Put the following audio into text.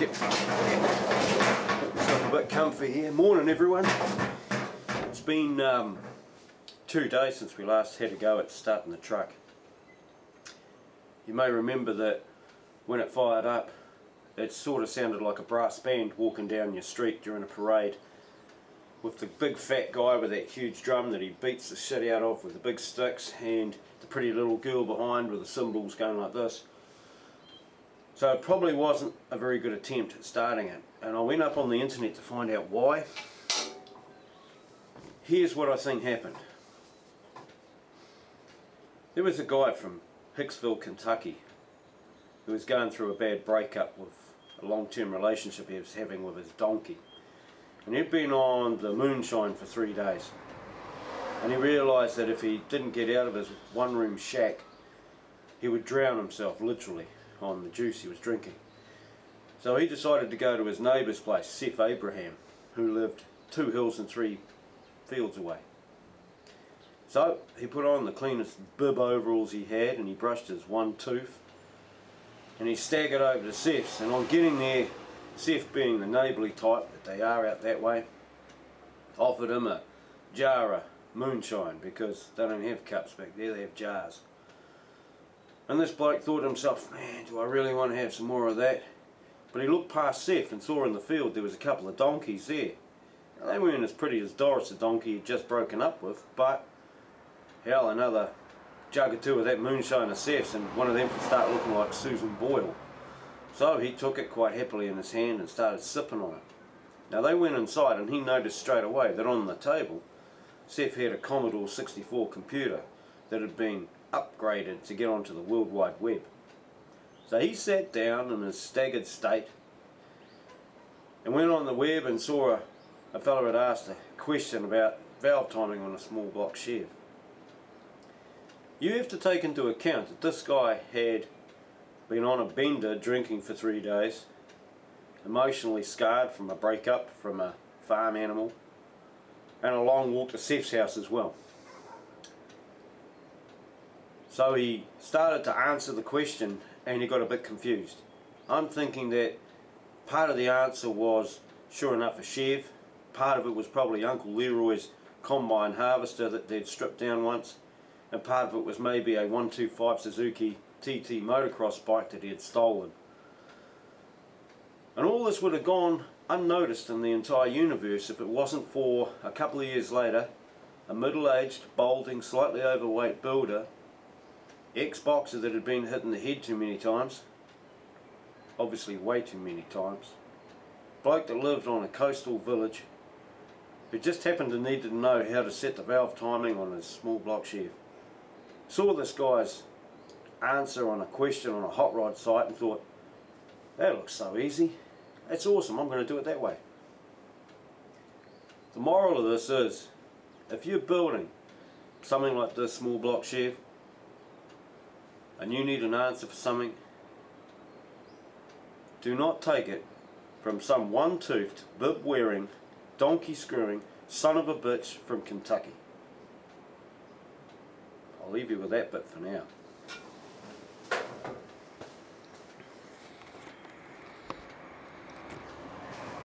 get myself a bit comfy here. Morning everyone. It's been 2 days since we last had a go at starting the truck. You may remember that when it fired up, it sort of sounded like a brass band walking down your street during a parade, with the big fat guy with that huge drum that he beats the shit out of with the big sticks, and the pretty little girl behind with the cymbals going like this. So it probably wasn't a very good attempt at starting it, and I went up on the internet to find out why. Here's what I think happened. There was a guy from Hicksville, Kentucky, who was going through a bad breakup with a long-term relationship he was having with his donkey. And he'd been on the moonshine for 3 days. And he realised that if he didn't get out of his one-room shack, he would drown himself, literally, on the juice he was drinking. So he decided to go to his neighbour's place, Seth, who lived 2 hills and 3 fields away. So he put on the cleanest bib overalls he had, and he brushed his one tooth, and he staggered over to Seth's. And on getting there, Seth, being the neighbourly type that they are out that way, offered him a jar of moonshine, because they don't have cups back there, they have jars. And this bloke thought to himself, man, do I really want to have some more of that? But he looked past Seth and saw in the field there was a couple of donkeys there. Now, they weren't as pretty as Doris, the donkey he'd just broken up with, but hell, another jug or two of that moonshine of Seth's and one of them could start looking like Susan Boyle. So he took it quite happily in his hand and started sipping on it. Now they went inside, and he noticed straight away that on the table Seth had a Commodore 64 computer that had been upgraded to get onto the World Wide Web. So he sat down in his staggered state and went on the web and saw a fellow had asked a question about valve timing on a small block chev. You have to take into account that this guy had been on a bender drinking for 3 days, emotionally scarred from a breakup from a farm animal, and a long walk to Seth's house as well. So he started to answer the question, and he got a bit confused. I'm thinking that part of the answer was, sure enough, a chev. Part of it was probably Uncle Leroy's combine harvester that they'd stripped down once, and part of it was maybe a 125 Suzuki TT motocross bike that he had stolen. And all this would have gone unnoticed in the entire universe if it wasn't for, a couple of years later, a middle-aged, balding, slightly overweight builder, ex-boxer that had been hit in the head too many times, obviously way too many times, bloke that lived on a coastal village, who just happened to need to know how to set the valve timing on his small block chev. Saw this guy's answer on a question on a hot rod site and thought, that looks so easy, that's awesome, I'm going to do it that way. The moral of this is, if you're building something like this small block chev and you need an answer for something, do not take it from some one-toothed, bib-wearing, donkey-screwing son of a bitch from Kentucky. I'll leave you with that bit for now.